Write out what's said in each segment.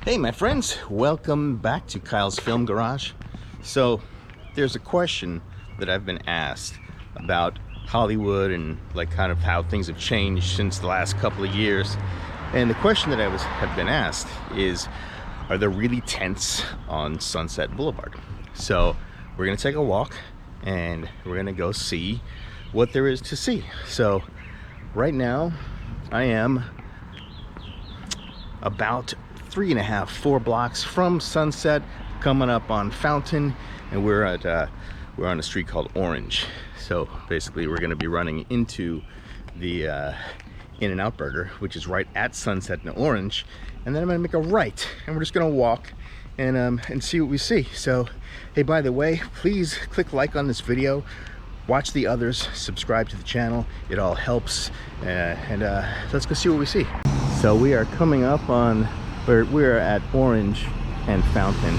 Hey my friends, welcome back to Kyle's Film Garage. So there's a question that I've been asked about Hollywood and like kind of how things have changed since the last couple of years. And the question that have been asked is, are there really tents on Sunset Boulevard? So we're gonna take a walk and we're gonna go see what there is to see. So right now I am about 4 blocks from Sunset, coming up on Fountain, and we're on a street called Orange. So basically we're going to be running into the In-N-Out Burger, which is right at Sunset and Orange, and then I'm going to make a right and we're just going to walk and see what we see. So hey, by the way, please click like on this video, watch the others, subscribe to the channel, it all helps, and let's go see what we see. So we are coming up on, we're at Orange and Fountain,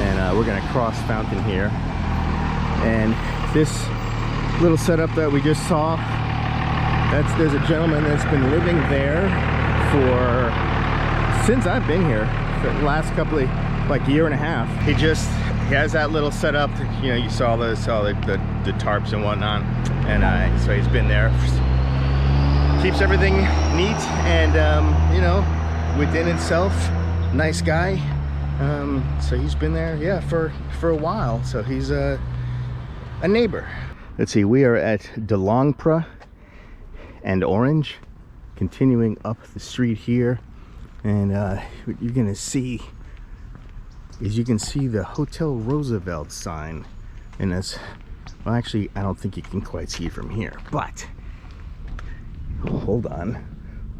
and we're gonna cross Fountain here. And this little setup that we just saw, there's a gentleman that's been living there since I've been here, for the last couple of, like, year and a half. He has that little setup, you know, you saw the tarps and whatnot, and so he's been there, keeps everything neat and you know, within itself, nice guy. So he's been there, yeah, for a while. So he's a neighbor. Let's see, we are at DeLongpre and Orange, continuing up the street here, and what you're gonna see is, you can see the Hotel Roosevelt sign, and that's, well, actually I don't think you can quite see it from here, but hold on,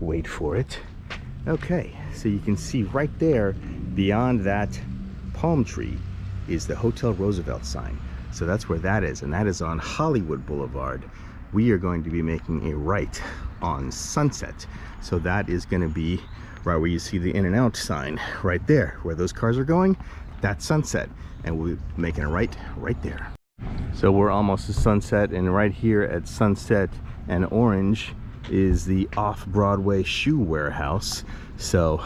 wait for it. Okay, so you can see right there beyond that palm tree is the Hotel Roosevelt sign. So that's where that is, and that is on Hollywood Boulevard. We are going to be making a right on Sunset. So that is going to be right where you see the In-N-Out sign right there, where those cars are going. That's Sunset, and we'll be making a right there. So we're almost to Sunset, and right here at Sunset and Orange is the Off-Broadway Shoe Warehouse. So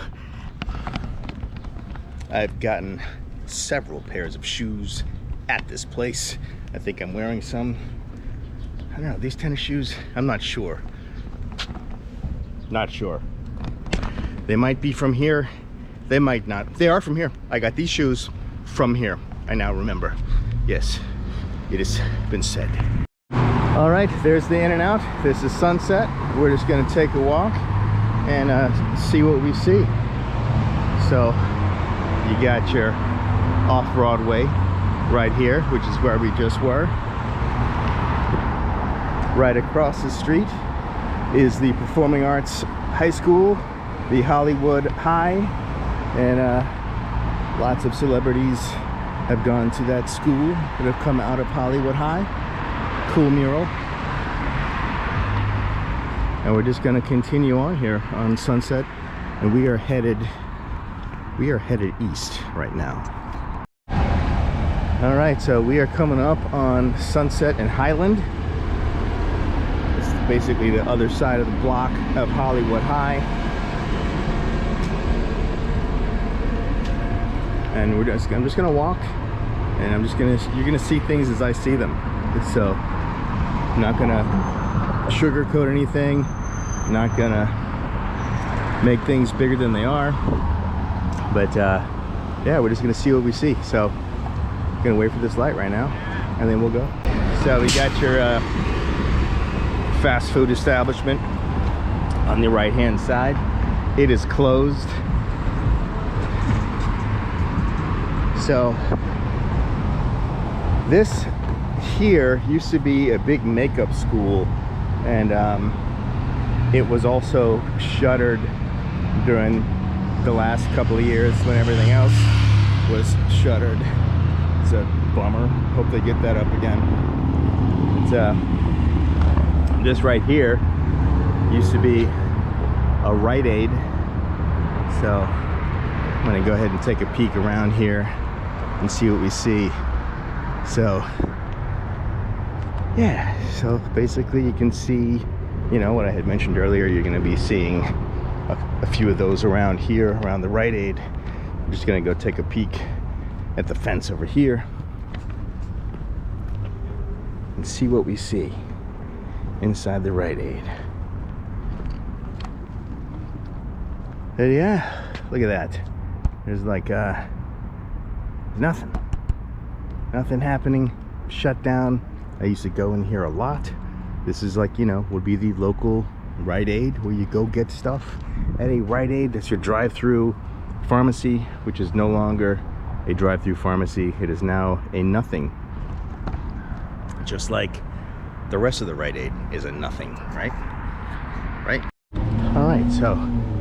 I've gotten several pairs of shoes at this place. I think I'm wearing some, I don't know, these tennis shoes, I'm not sure. They might be from here, they might not. They are from here. I got these shoes from here, I now remember. Yes, it has been said. All right, there's the In-N-Out. This is Sunset. We're just gonna take a walk and see what we see. So you got your Off-Broadway right here, which is where we just were. Right across the street is the Performing Arts High School, the Hollywood High, and lots of celebrities have gone to that school that have come out of Hollywood High. Cool mural. And we're just going to continue on here on Sunset, and we are headed east right now. All right, so we are coming up on Sunset and Highland. It's basically the other side of the block of Hollywood High, and I'm just gonna walk, and you're gonna see things as I see them. So I'm not gonna sugarcoat anything, not gonna make things bigger than they are, but yeah, we're just gonna see what we see. So I'm gonna wait for this light right now, and then we'll go. So we got your fast food establishment on the right hand side. It is closed. So this here used to be a big makeup school, and it was also shuttered during the last couple of years when everything else was shuttered. It's a bummer. Hope they get that up again. It's this right here used to be a Rite Aid, so I'm gonna go ahead and take a peek around here and see what we see. So yeah, so basically you can see, you know, what I had mentioned earlier. You're going to be seeing a few of those around here, around the Rite Aid. I'm just gonna go take a peek at the fence over here and see what we see inside the Rite Aid. And yeah, look at that. There's like nothing happening, shut down. I used to go in here a lot. This is like, you know, would be the local Rite Aid where you go get stuff at a Rite Aid. That's your drive-through pharmacy, which is no longer a drive-through pharmacy. It is now a nothing, just like the rest of the Rite Aid is a nothing, right? All right, so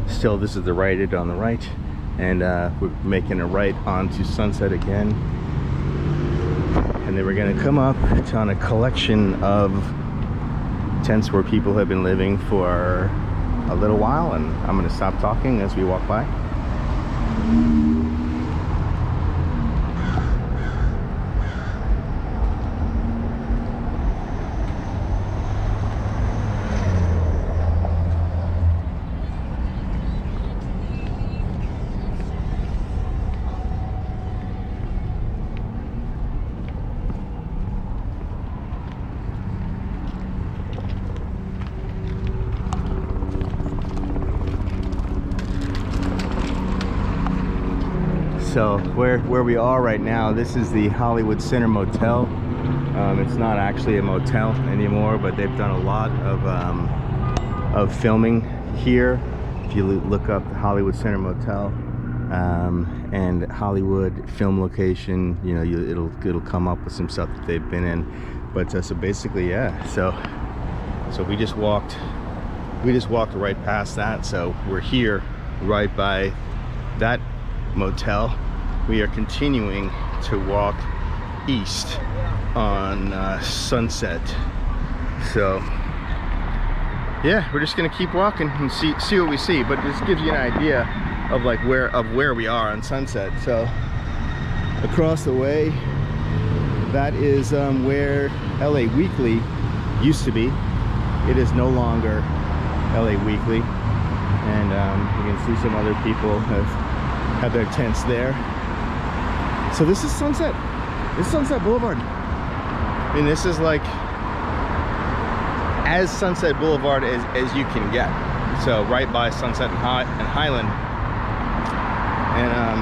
still this is the Rite Aid on the right, and we're making a right onto Sunset again, and then we're gonna come up on a collection of tents where people have been living for a little while, and I'm gonna stop talking as we walk by. So where we are right now, this is the Hollywood Center Motel. It's not actually a motel anymore, but they've done a lot of filming here. If you look up the Hollywood Center Motel and Hollywood film location, you know, it'll come up with some stuff that they've been in. But so basically, yeah. So we just walked right past that. So we're here right by that motel. We are continuing to walk east on Sunset. So yeah, we're just gonna keep walking and see what we see, but this gives you an idea of like where we are on Sunset. So across the way, that is where LA Weekly used to be. It is no longer LA Weekly, and you can see some other people have their tents there. So this is Sunset. This is Sunset Boulevard. I mean, this is like as Sunset Boulevard as you can get. So right by Sunset and Highland, and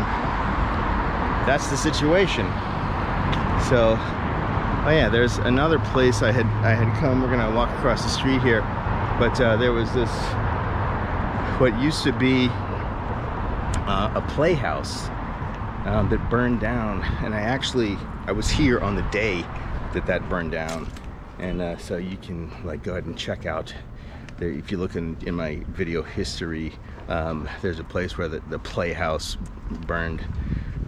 that's the situation. So, oh yeah, there's another place I had come. We're gonna walk across the street here, but there was this what used to be a playhouse that burned down, and I was here on the day that burned down, and so you can like go ahead and check out there. If you look in my video history, there's a place where the playhouse burned,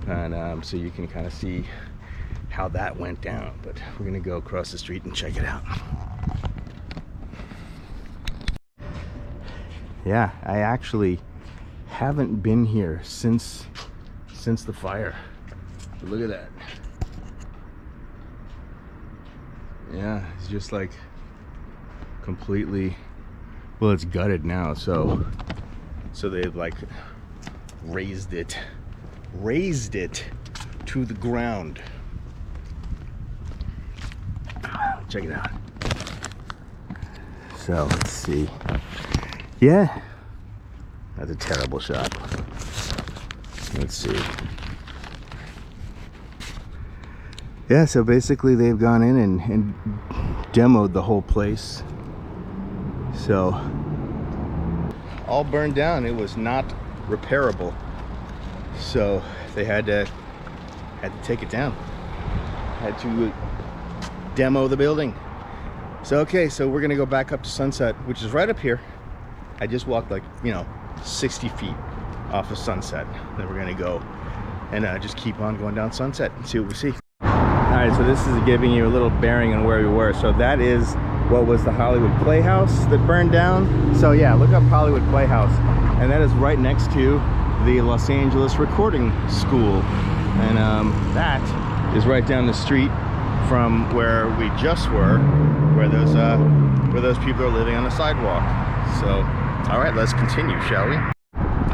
and so you can kind of see how that went down. But we're gonna go across the street and check it out. Yeah, I actually haven't been here since the fire. But look at that. Yeah, it's just like completely, well, it's gutted now, so they've like raised it to the ground. Check it out. So let's see. Yeah, that's a terrible shot. Let's see. Yeah, so basically they've gone in and demoed the whole place. So all burned down. It was not repairable, so they had to take it down. Had to demo the building. So okay, so we're gonna go back up to Sunset, which is right up here. I just walked like, 60 feet off of Sunset. Then we're gonna go and just keep on going down Sunset and see what we see. All right, so this is giving you a little bearing on where we were. So that is what was the Hollywood Playhouse that burned down. So yeah, look up Hollywood Playhouse, and that is right next to the Los Angeles Recording School, and that is right down the street from where we just were, where those people are living on the sidewalk. So all right, let's continue, shall we?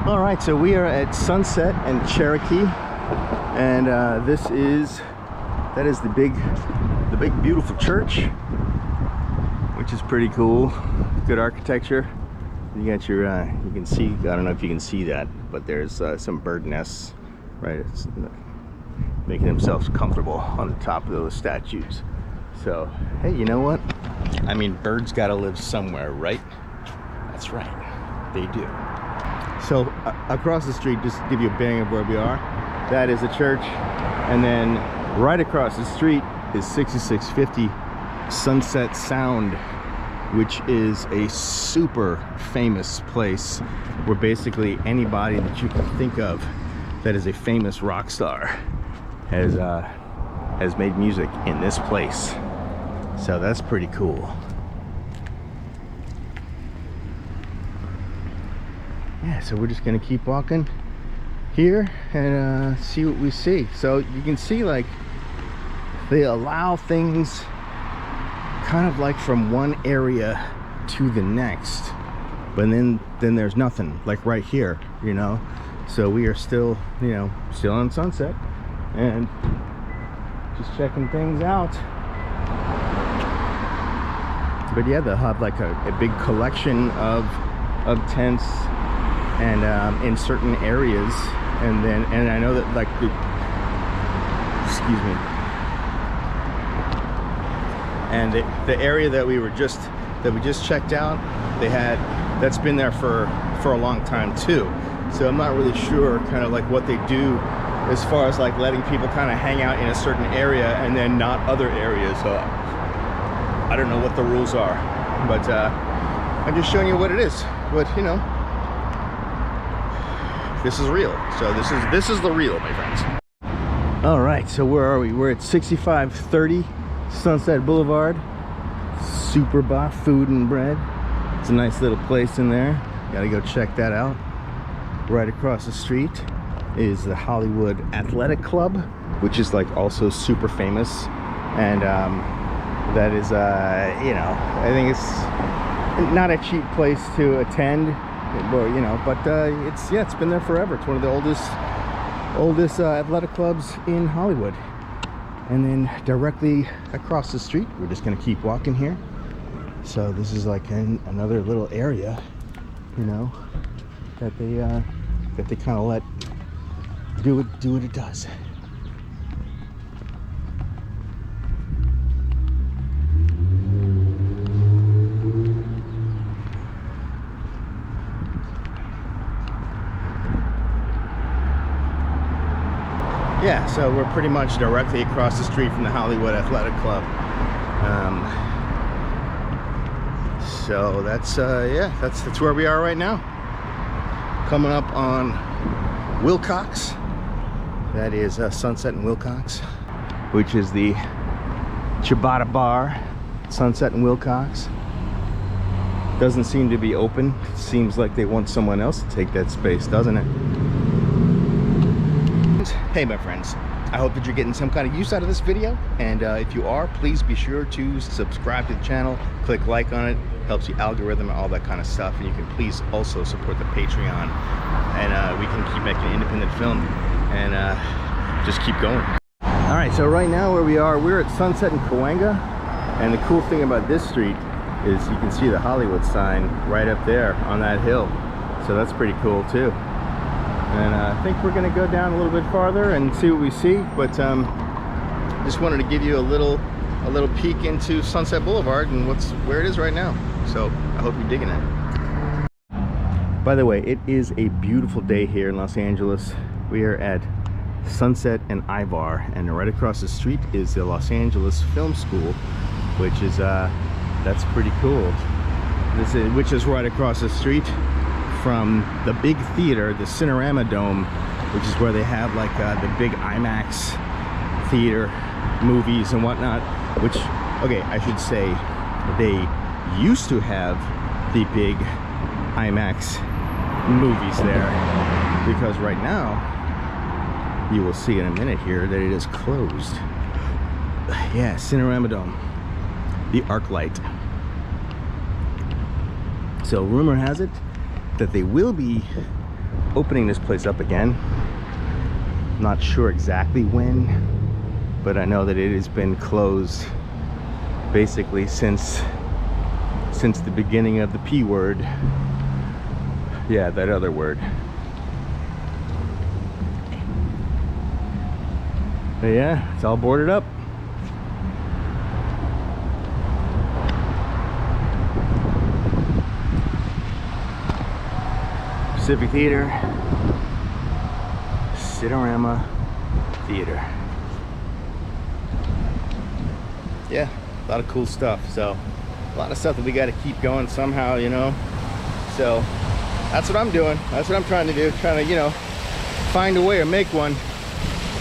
All right, so we are at Sunset and Cherokee, and that is the big beautiful church, which is pretty cool. Good architecture. You got your you can see, I don't know if you can see that, but there's some bird nests, right? It's making themselves comfortable on the top of those statues. So hey, you know what, I mean, birds gotta live somewhere, right? That's right, they do. So across the street, just to give you a bearing of where we are, that is a church, and then right across the street is 6650 Sunset Sound, which is a super famous place where basically anybody that you can think of that is a famous rock star has made music in this place. So that's pretty cool. Yeah, so we're just gonna keep walking here and see what we see. So you can see, like, they allow things kind of like from one area to the next, but then there's nothing, like right here, you know. So we are still, you know, still on Sunset and just checking things out. But yeah, they'll have like a big collection of tents and in certain areas, and I know that, like, excuse me, and the area that we just checked out, that's been there for a long time too. So I'm not really sure kind of like what they do as far as like letting people kind of hang out in a certain area and then not other areas. So I don't know what the rules are, but I'm just showing you what it is. But you know, this is real. So this is the real, my friends. All right, so where are we? We're at 6530 Sunset Boulevard. Super Bar Food and Bread. It's a nice little place in there. Gotta go check that out. Right across the street is the Hollywood Athletic Club, which is like also super famous, and that is you know, I think it's not a cheap place to attend, but you know, but it's been there forever. It's one of the oldest athletic clubs in Hollywood. And then directly across the street, we're just gonna keep walking here. So this is like another little area, you know, that they kind of let do what it does. Yeah, so we're pretty much directly across the street from the Hollywood Athletic Club. So that's yeah, that's where we are right now. Coming up on Wilcox. That is Sunset and Wilcox, which is the Ciabatta Bar, Sunset and Wilcox. Doesn't seem to be open. It seems like they want someone else to take that space, doesn't it? Hey my friends, I hope that you're getting some kind of use out of this video, and if you are, please be sure to subscribe to the channel, click like on it, helps the algorithm and all that kind of stuff, and you can please also support the Patreon, and we can keep making independent film and just keep going. All right, so right now where we are, we're at Sunset in Cahuenga, and the cool thing about this street is you can see the Hollywood sign right up there on that hill, so that's pretty cool too. And I think we're gonna go down a little bit farther and see what we see, but just wanted to give you a little peek into Sunset Boulevard and where it is right now. So I hope you're digging it. By the way, it is a beautiful day here in Los Angeles. We are at Sunset and Ivar, and right across the street is the Los Angeles Film School, which is that's pretty cool. Which is right across the street from the big theater, the Cinerama Dome, which is where they have like the big IMAX theater movies and whatnot, which, okay, I should say they used to have the big IMAX movies there, because right now you will see in a minute here that it is closed. Yeah, Cinerama Dome, the ArcLight. So rumor has it that they will be opening this place up again. Not sure exactly when, but I know that it has been closed basically since the beginning of the P word. Yeah, that other word. But yeah, it's all boarded up. Pacific Theater, Cinerama Theater. Yeah, a lot of cool stuff. So a lot of stuff that we got to keep going somehow, you know. So that's what I'm doing. That's what I'm trying to do. Trying to, you know, find a way to make one.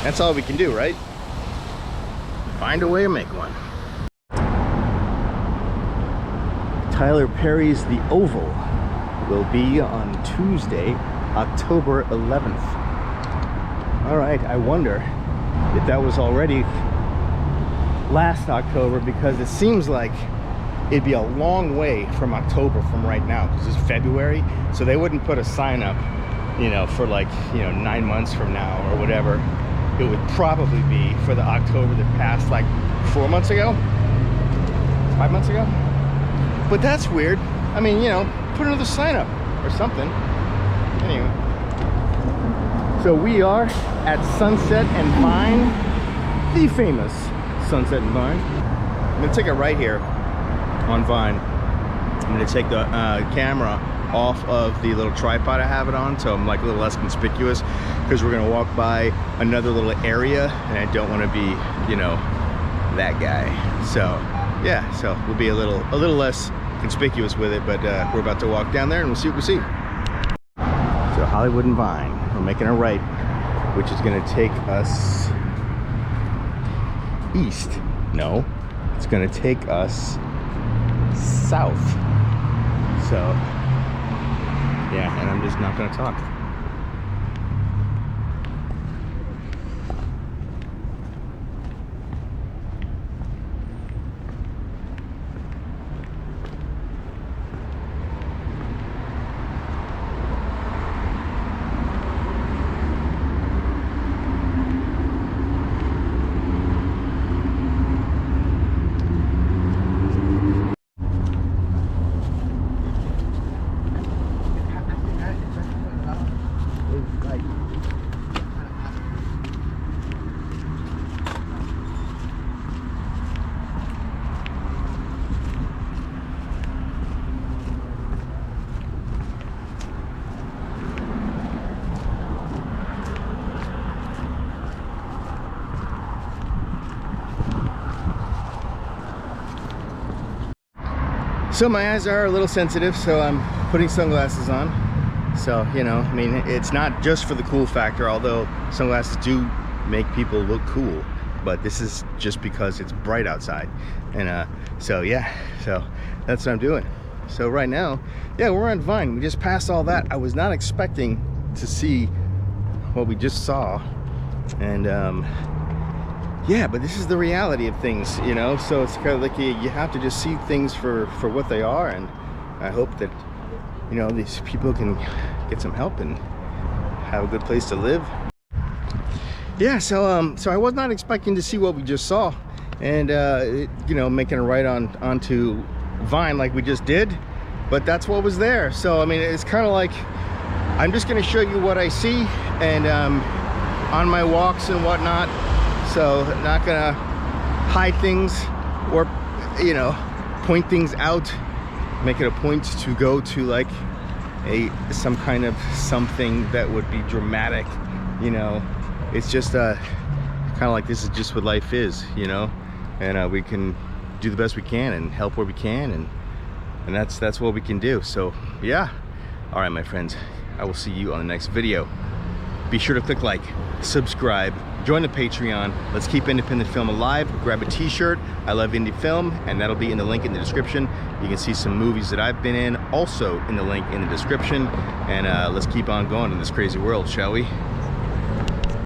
That's all we can do, right? Find a way to make one. Tyler Perry's The Oval will be on Tuesday, October 11th. All right, I wonder if that was already last October, because it seems like it'd be a long way from October from right now, because it's February, so they wouldn't put a sign up, you know, for like, you know, 9 months from now or whatever. It would probably be for the October that passed like 4 months ago, 5 months ago. But that's weird. I mean, you know, put another sign up or something. Anyway, so we are at Sunset and Vine, the famous Sunset and Vine. I'm gonna take it right here on Vine. I'm gonna take the camera off of the little tripod I have it on, so I'm like a little less conspicuous, because we're gonna walk by another little area and I don't want to be, you know, that guy. So yeah, so we'll be a little less conspicuous with it, but we're about to walk down there and we'll see what we see. So Hollywood and Vine, we're making a right, which is gonna take us east. No, it's gonna take us south. So yeah, and I'm just not gonna talk. So my eyes are a little sensitive, so I'm putting sunglasses on. So, you know, I mean, it's not just for the cool factor, although sunglasses do make people look cool, but this is just because it's bright outside. And so yeah, so that's what I'm doing. So right now, yeah, we're on Vine. We just passed all that. I was not expecting to see what we just saw. And yeah, but this is the reality of things, you know. So it's kind of like you have to just see things for what they are, and I hope that, you know, these people can get some help and have a good place to live. Yeah, so I was not expecting to see what we just saw, and you know, making a right onto Vine like we just did, but that's what was there. So I mean, it's kind of like I'm just going to show you what I see, and on my walks and whatnot. So not gonna hide things or, you know, point things out, make it a point to go to like some kind of something that would be dramatic, you know. It's just kind of like, this is just what life is, you know, and we can do the best we can and help where we can, and that's what we can do. So yeah, all right, my friends, I will see you on the next video. Be sure to click like, subscribe, join the Patreon. Let's keep independent film alive. Grab a t-shirt, I love indie film, and that'll be in the link in the description. You can see some movies that I've been in also in the link in the description. And let's keep on going in this crazy world, shall we?